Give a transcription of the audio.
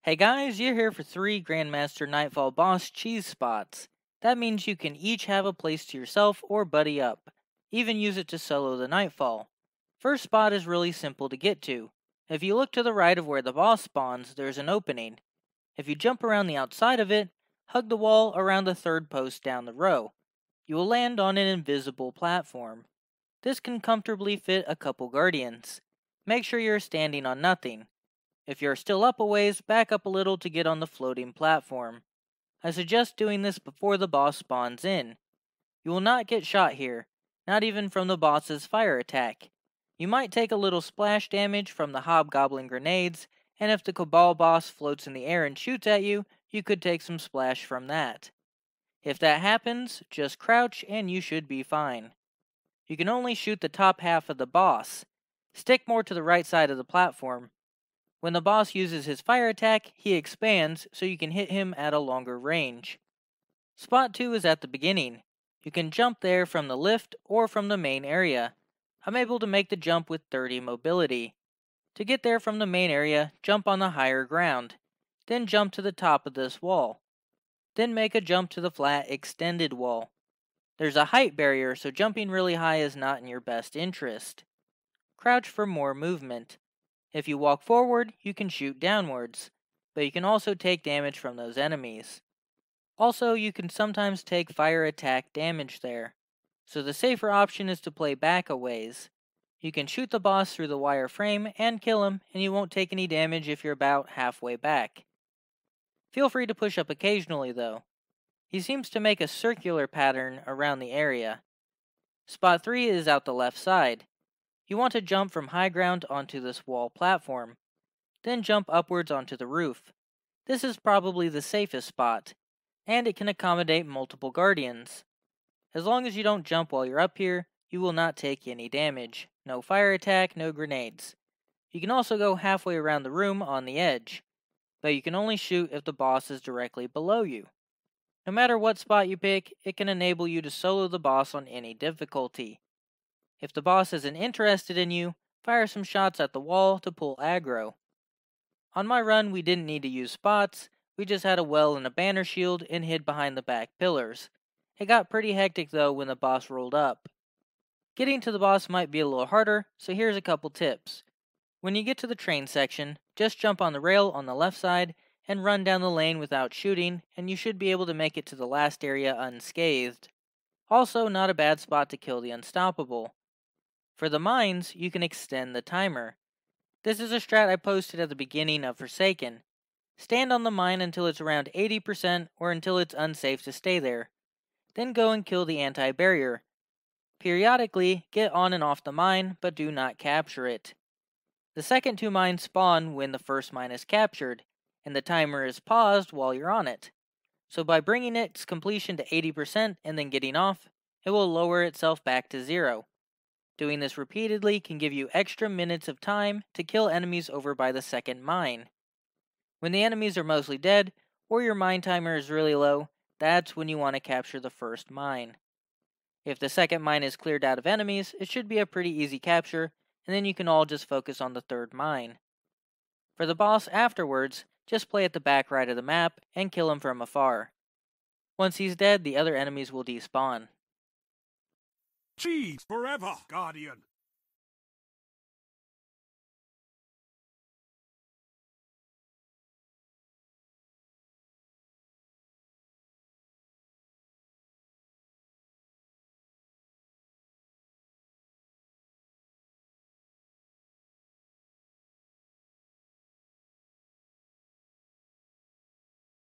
Hey guys, you're here for 3 Grandmaster Nightfall boss cheese spots. That means you can each have a place to yourself or buddy up. Even use it to solo the Nightfall. First spot is really simple to get to. If you look to the right of where the boss spawns, there's an opening. If you jump around the outside of it, hug the wall around the third post down the row. You will land on an invisible platform. This can comfortably fit a couple guardians. Make sure you're standing on nothing. If you're still up a ways, back up a little to get on the floating platform. I suggest doing this before the boss spawns in. You will not get shot here, not even from the boss's fire attack. You might take a little splash damage from the hobgoblin grenades, and if the Cabal boss floats in the air and shoots at you, you could take some splash from that. If that happens, just crouch and you should be fine. You can only shoot the top half of the boss. Stick more to the right side of the platform. When the boss uses his fire attack, he expands so you can hit him at a longer range. Spot 2 is at the beginning. You can jump there from the lift or from the main area. I'm able to make the jump with 30 mobility. To get there from the main area, jump on the higher ground. Then jump to the top of this wall. Then make a jump to the flat extended wall. There's a height barrier, so jumping really high is not in your best interest. Crouch for more movement. If you walk forward, you can shoot downwards, but you can also take damage from those enemies. Also, you can sometimes take fire attack damage there, so the safer option is to play back a ways. You can shoot the boss through the wire frame and kill him, and you won't take any damage if you're about halfway back. Feel free to push up occasionally though. He seems to make a circular pattern around the area. Spot 3 is out the left side. You want to jump from high ground onto this wall platform. Then jump upwards onto the roof. This is probably the safest spot, and it can accommodate multiple guardians. As long as you don't jump while you're up here, you will not take any damage. No fire attack, no grenades. You can also go halfway around the room on the edge, but you can only shoot if the boss is directly below you. No matter what spot you pick, it can enable you to solo the boss on any difficulty. If the boss isn't interested in you, fire some shots at the wall to pull aggro. On my run, we didn't need to use spots, we just had a well and a banner shield and hid behind the back pillars. It got pretty hectic though when the boss rolled up. Getting to the boss might be a little harder, so here's a couple tips. When you get to the train section, just jump on the rail on the left side and run down the lane without shooting, and you should be able to make it to the last area unscathed. Also, not a bad spot to kill the unstoppable. For the mines, you can extend the timer. This is a strat I posted at the beginning of Forsaken. Stand on the mine until it's around 80% or until it's unsafe to stay there. Then go and kill the anti-barrier. Periodically, get on and off the mine, but do not capture it. The second 2 mines spawn when the first mine is captured, and the timer is paused while you're on it. So by bringing its completion to 80% and then getting off, it will lower itself back to 0. Doing this repeatedly can give you extra minutes of time to kill enemies over by the second mine. When the enemies are mostly dead, or your mine timer is really low, that's when you want to capture the first mine. If the second mine is cleared out of enemies, it should be a pretty easy capture, and then you can all just focus on the third mine. For the boss afterwards, just play at the back right of the map and kill him from afar. Once he's dead, the other enemies will despawn. Cheese forever, Guardian!